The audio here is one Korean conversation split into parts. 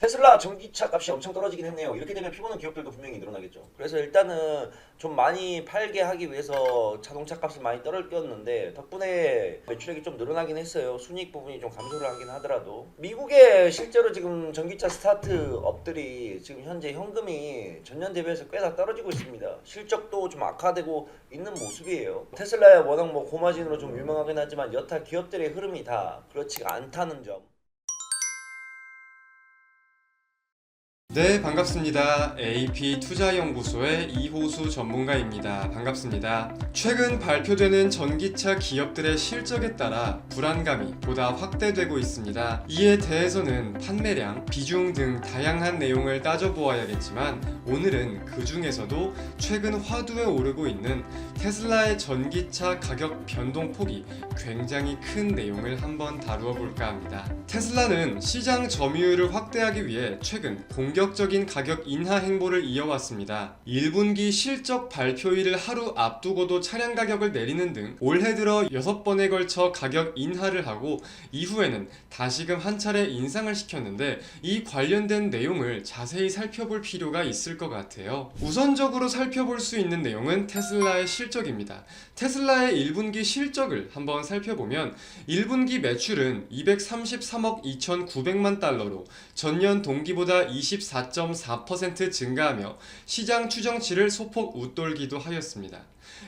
테슬라 전기차 값이 엄청 떨어지긴 했네요. 이렇게 되면 피보는 기업들도 분명히 늘어나겠죠. 그래서 일단은 좀 많이 팔게 하기 위해서 자동차 값을 많이 떨어뜨렸는데 덕분에 매출액이 좀 늘어나긴 했어요. 순이익 부분이 좀 감소를 하긴 하더라도. 미국에 실제로 지금 전기차 스타트업들이 지금 현재 현금이 전년 대비해서 꽤 다 떨어지고 있습니다. 실적도 좀 악화되고 있는 모습이에요. 테슬라야 워낙 뭐 고마진으로 좀 유명하긴 하지만 여타 기업들의 흐름이 다 그렇지가 않다는 점. 네, 반갑습니다. AP투자연구소의 이호수 전문가입니다. 반갑습니다. 최근 발표되는 전기차 기업들의 실적에 따라 불안감이 보다 확대되고 있습니다. 이에 대해서는 판매량, 비중 등 다양한 내용을 따져보아야겠지만 오늘은 그 중에서도 최근 화두에 오르고 있는 테슬라의 전기차 가격 변동폭이 굉장히 큰 내용을 한번 다루어 볼까 합니다. 테슬라는 시장 점유율을 확대하기 위해 최근 공격적인 가격 인하 행보를 이어왔습니다. 1분기 실적 발표일을 하루 앞두고도 차량 가격을 내리는 등 올해 들어 6번에 걸쳐 가격 인하를 하고 이후에는 다시금 한 차례 인상을 시켰는데 이 관련된 내용을 자세히 살펴볼 필요가 있을 것 같아요. 우선적으로 살펴볼 수 있는 내용은 테슬라의 실적입니다. 테슬라의 1분기 실적을 한번 살펴보면 1분기 매출은 233억 2,900만 달러로 전년 동기보다 24.4% 증가하며 시장 추정치를 소폭 웃돌기도 하였습니다.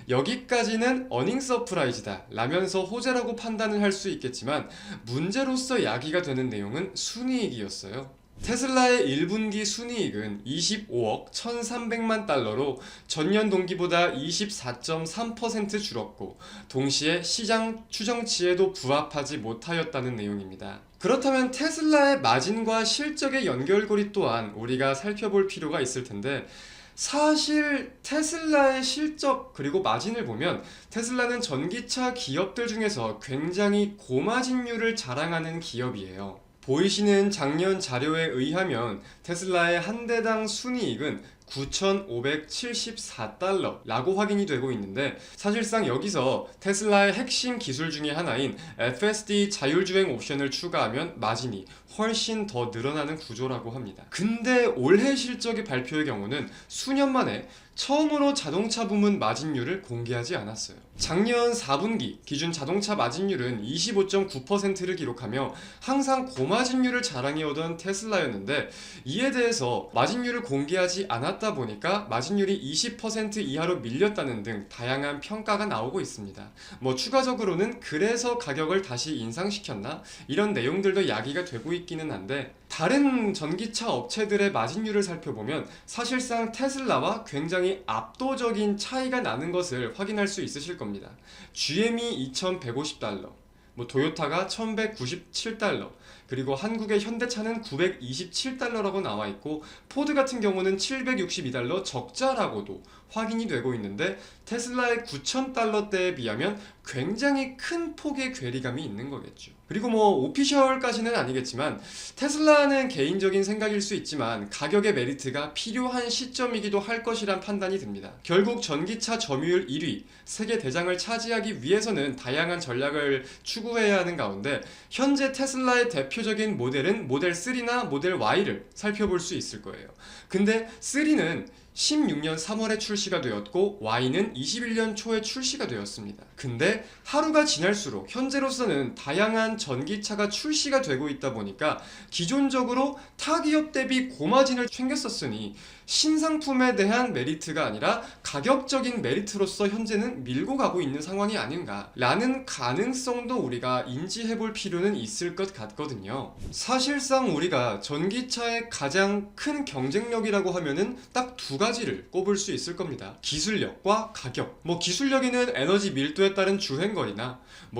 여기까지는 어닝 서프라이즈다 라면서 호재라고 판단을 할 수 있겠지만 문제로서 야기가 되는 내용은 순이익이었어요. 테슬라의 1분기 순이익은 25억 1,300만 달러로 전년 동기보다 24.3% 줄었고 동시에 시장 추정치에도 부합하지 못하였다는 내용입니다. 그렇다면 테슬라의 마진과 실적의 연결고리 또한 우리가 살펴볼 필요가 있을 텐데 사실 테슬라의 실적 그리고 마진을 보면 테슬라는 전기차 기업들 중에서 굉장히 고마진율을 자랑하는 기업이에요. 보이시는 작년 자료에 의하면 테슬라의 한 대당 순이익은 9,574달러라고 확인이 되고 있는데 사실상 여기서 테슬라의 핵심 기술 중에 하나인 FSD 자율주행 옵션을 추가하면 마진이 훨씬 더 늘어나는 구조라고 합니다. 근데 올해 실적의 발표의 경우는 수년 만에 처음으로 자동차 부문 마진율을 공개하지 않았어요. 작년 4분기 기준 자동차 마진율은 25.9%를 기록하며 항상 고마진율을 자랑해오던 테슬라였는데 이에 대해서 마진율을 공개하지 않았다 보니까 마진율이 20% 이하로 밀렸다는 등 다양한 평가가 나오고 있습니다. 추가적으로는 그래서 가격을 다시 인상시켰나? 이런 내용들도 야기가 되고 있기는 한데 다른 전기차 업체들의 마진율을 살펴보면 사실상 테슬라와 굉장히 압도적인 차이가 나는 것을 확인할 수 있으실 겁니다. GM이 2,150달러, 도요타가 1,197달러, 그리고 한국의 현대차는 927달러라고 나와 있고 포드 같은 경우는 762달러 적자라고도 확인이 되고 있는데 테슬라의 9,000달러대에 비하면 굉장히 큰 폭의 괴리감이 있는 거겠죠. 그리고 오피셜까지는 아니겠지만 테슬라는 개인적인 생각일 수 있지만 가격의 메리트가 필요한 시점이기도 할 것이란 판단이 듭니다. 결국 전기차 점유율 1위, 세계 대장을 차지하기 위해서는 다양한 전략을 추구해야 하는 가운데 현재 테슬라의 대표적인 모델은 모델 3나 모델 Y를 살펴볼 수 있을 거예요. 근데 3는 16년 3월에 출시가 되었고 Y는 21년 초에 출시가 되었습니다. 근데 하루가 지날수록 현재로서는 다양한 전기차가 출시가 되고 있다 보니까 기존적으로 타 기업 대비 고마진을 챙겼었으니 신상품에 대한 메리트가 아니라 가격적인 메리트로서 현재는 밀고 가고 있는 상황이 아닌가 라는 가능성도 우리가 인지해 볼 필요는 있을 것 같거든요. 사실상 우리가 전기차의 가장 큰 경쟁력이라고 하면은 딱 두 가지를 꼽을 수 있을 겁니다. 기술력과 가격. 기술력에는 에너지 밀도에 따른 주행거리나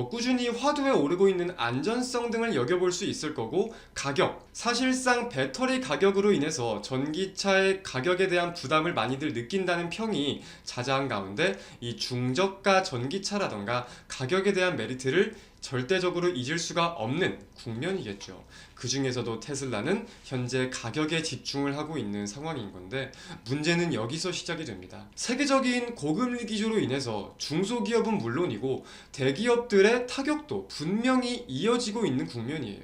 꾸준히 화두에 오르고 있는 안전성 등을 여겨볼 수 있을 거고 가격. 사실상 배터리 가격으로 인해서 전기차의 가격에 대한 부담을 많이들 느낀다는 평이 자자한 가운데 이 중저가 전기차라던가 가격에 대한 메리트를 절대적으로 잊을 수가 없는 국면이겠죠. 그 중에서도 테슬라는 현재 가격에 집중을 하고 있는 상황인 건데 문제는 여기서 시작이 됩니다. 세계적인 고금리 기조로 인해서 중소기업은 물론이고 대기업들의 타격도 분명히 이어지고 있는 국면이에요.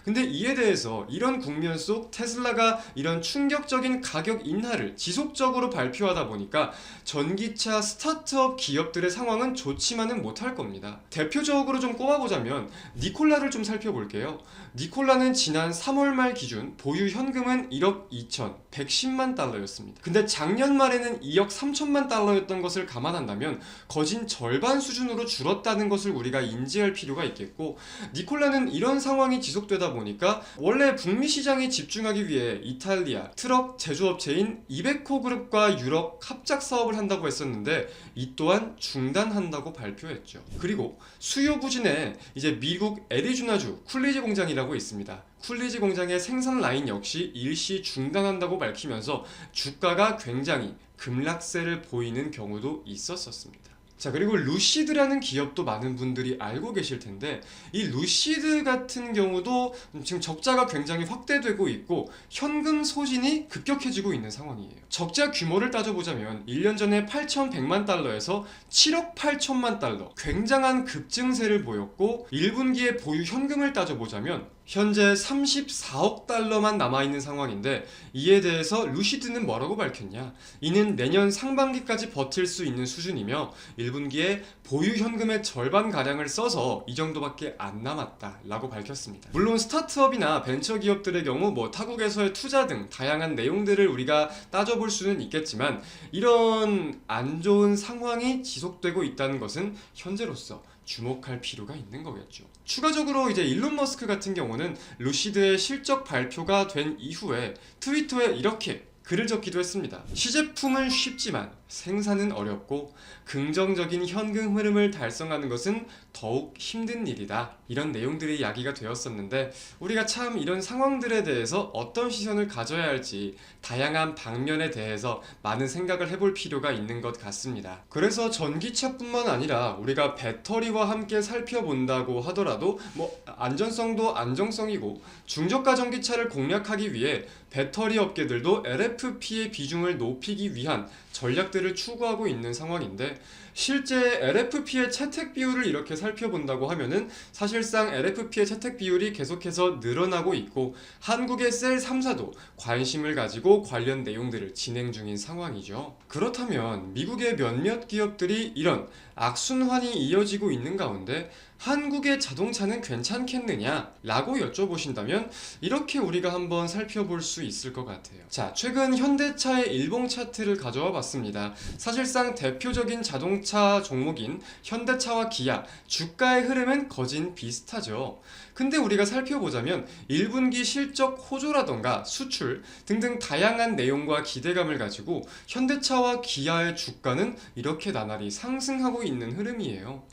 근데 이에 대해서 이런 국면 속 테슬라가 이런 충격적인 가격 인하를 지속적으로 발표하다 보니까 전기차 스타트업 기업들의 상황은 좋지만은 못할 겁니다. 대표적으로 좀 꼽아보자면 니콜라를 좀 살펴볼게요. 니콜라는 지난 3월 말 기준 보유 현금은 1억 2,110만 달러였습니다. 근데 작년 말에는 2억 3천만 달러였던 것을 감안한다면 거진 절반 수준으로 줄었다는 것을 우리가 인지할 필요가 있겠고, 니콜라는 이런 상황이 지속되다 보니까 원래 북미 시장에 집중하기 위해 이탈리아 트럭 제조업체인 이베코 그룹과 유럽 합작 사업을 한다고 했었는데 이 또한 중단한다고 발표했죠. 그리고 수요 부진에 이제 미국 애리조나주 쿨리지 공장이라고 있습니다. 쿨리지 공장의 생산 라인 역시 일시 중단한다고 밝히면서 주가가 굉장히 급락세를 보이는 경우도 있었습니다. 자, 그리고 루시드라는 기업도 많은 분들이 알고 계실 텐데 이 루시드 같은 경우도 지금 적자가 굉장히 확대되고 있고 현금 소진이 급격해지고 있는 상황이에요. 적자 규모를 따져보자면 1년 전에 8,100만 달러에서 7억 8천만 달러, 굉장한 급증세를 보였고 1분기에 보유 현금을 따져보자면 현재 34억 달러만 남아있는 상황인데, 이에 대해서 루시드는 뭐라고 밝혔냐? 이는 내년 상반기까지 버틸 수 있는 수준이며 1분기에 보유 현금의 절반가량을 써서 이 정도밖에 안 남았다 라고 밝혔습니다. 물론 스타트업이나 벤처기업들의 경우 타국에서의 투자 등 다양한 내용들을 우리가 따져볼 수는 있겠지만 이런 안 좋은 상황이 지속되고 있다는 것은 현재로서 주목할 필요가 있는 거겠죠. 추가적으로 이제 일론 머스크 같은 경우는 루시드의 실적 발표가 된 이후에 트위터에 이렇게 글을 적기도 했습니다. 시제품은 쉽지만 생산은 어렵고 긍정적인 현금 흐름을 달성하는 것은 더욱 힘든 일이다. 이런 내용들이 이야기가 되었었는데 우리가 참 이런 상황들에 대해서 어떤 시선을 가져야 할지 다양한 방면에 대해서 많은 생각을 해볼 필요가 있는 것 같습니다. 그래서 전기차뿐만 아니라 우리가 배터리와 함께 살펴본다고 하더라도 안전성도 안정성이고 중저가 전기차를 공략하기 위해 배터리 업계들도 LFP의 비중을 높이기 위한 전략들을 추구하고 있는 상황인데, 실제 LFP의 채택 비율을 이렇게 살펴본다고 하면은 사실상 LFP의 채택 비율이 계속해서 늘어나고 있고 한국의 셀 3사도 관심을 가지고 관련 내용들을 진행 중인 상황이죠. 그렇다면 미국의 몇몇 기업들이 이런 악순환이 이어지고 있는 가운데 한국의 자동차는 괜찮겠느냐? 라고 여쭤보신다면 이렇게 우리가 한번 살펴볼 수 있을 것 같아요. 자, 최근 현대차의 일봉 차트를 가져와 봤습니다. 사실상 대표적인 자동차 종목인 현대차와 기아, 주가의 흐름은 거진 비슷하죠. 근데 우리가 살펴보자면 1분기 실적 호조라던가 수출 등등 다양한 내용과 기대감을 가지고 현대차와 기아의 주가는 이렇게 나날이 상승하고 있는 흐름이에요.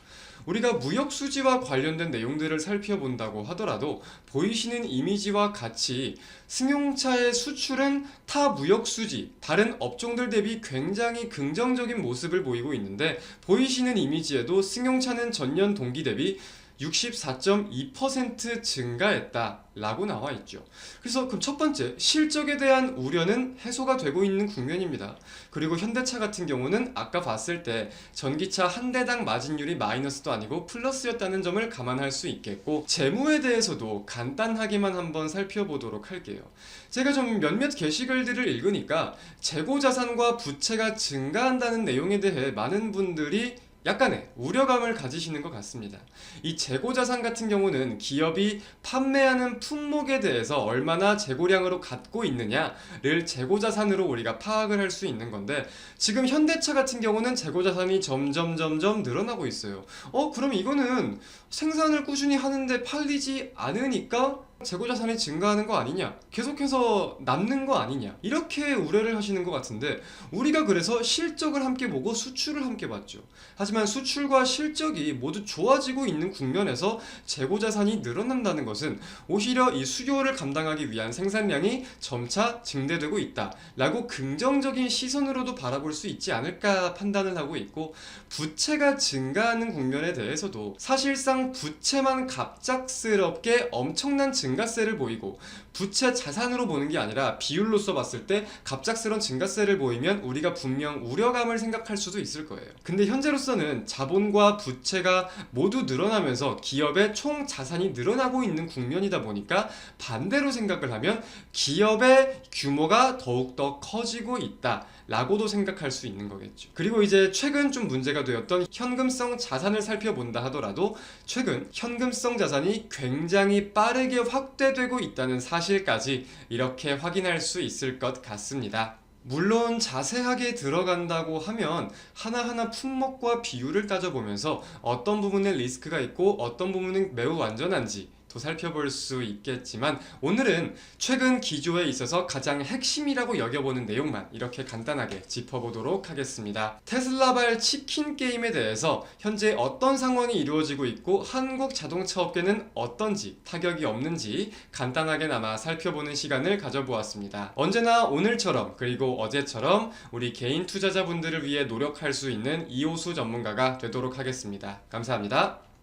우리가 무역 수지와 관련된 내용들을 살펴본다고 하더라도 보이시는 이미지와 같이 승용차의 수출은 타 무역 수지, 다른 업종들 대비 굉장히 긍정적인 모습을 보이고 있는데, 보이시는 이미지에도 승용차는 전년 동기 대비 64.2% 증가했다 라고 나와 있죠. 그래서 그럼 첫 번째, 실적에 대한 우려는 해소가 되고 있는 국면입니다. 그리고 현대차 같은 경우는 아까 봤을 때 전기차 한 대당 마진율이 마이너스도 아니고 플러스였다는 점을 감안할 수 있겠고, 재무에 대해서도 간단하게만 한번 살펴보도록 할게요. 제가 좀 몇몇 게시글들을 읽으니까 재고자산과 부채가 증가한다는 내용에 대해 많은 분들이 약간의 우려감을 가지시는 것 같습니다. 이 재고자산 같은 경우는 기업이 판매하는 품목에 대해서 얼마나 재고량으로 갖고 있느냐를 재고자산으로 우리가 파악을 할 수 있는 건데, 지금 현대차 같은 경우는 재고자산이 점점 늘어나고 있어요. 그럼 이거는 생산을 꾸준히 하는데 팔리지 않으니까 재고자산이 증가하는 거 아니냐, 계속해서 남는 거 아니냐, 이렇게 우려를 하시는 것 같은데, 우리가 그래서 실적을 함께 보고 수출을 함께 봤죠. 하지만 수출과 실적이 모두 좋아지고 있는 국면에서 재고자산이 늘어난다는 것은 오히려 이 수요를 감당하기 위한 생산량이 점차 증대되고 있다 라고 긍정적인 시선으로도 바라볼 수 있지 않을까 판단을 하고 있고, 부채가 증가하는 국면에 대해서도 사실상 부채만 갑작스럽게 엄청난 증가 증가세를 보이고 부채 자산으로 보는 게 아니라 비율로서 봤을 때 갑작스런 증가세를 보이면 우리가 분명 우려감을 생각할 수도 있을 거예요. 근데 현재로서는 자본과 부채가 모두 늘어나면서 기업의 총 자산이 늘어나고 있는 국면이다 보니까 반대로 생각을 하면 기업의 규모가 더욱더 커지고 있다 라고도 생각할 수 있는 거겠죠. 그리고 이제 최근 좀 문제가 되었던 현금성 자산을 살펴본다 하더라도 최근 현금성 자산이 굉장히 빠르게 확대되고 있다는 사실까지 이렇게 확인할 수 있을 것 같습니다. 물론 자세하게 들어간다고 하면 하나하나 품목과 비율을 따져보면서 어떤 부분에 리스크가 있고 어떤 부분은 매우 안전한지 또 살펴볼 수 있겠지만 오늘은 최근 기조에 있어서 가장 핵심이라고 여겨보는 내용만 이렇게 간단하게 짚어보도록 하겠습니다. 테슬라발 치킨 게임에 대해서 현재 어떤 상황이 이루어지고 있고 한국 자동차 업계는 어떤지 타격이 없는지 간단하게나마 살펴보는 시간을 가져보았습니다. 언제나 오늘처럼 그리고 어제처럼 우리 개인 투자자분들을 위해 노력할 수 있는 이호수 전문가가 되도록 하겠습니다. 감사합니다.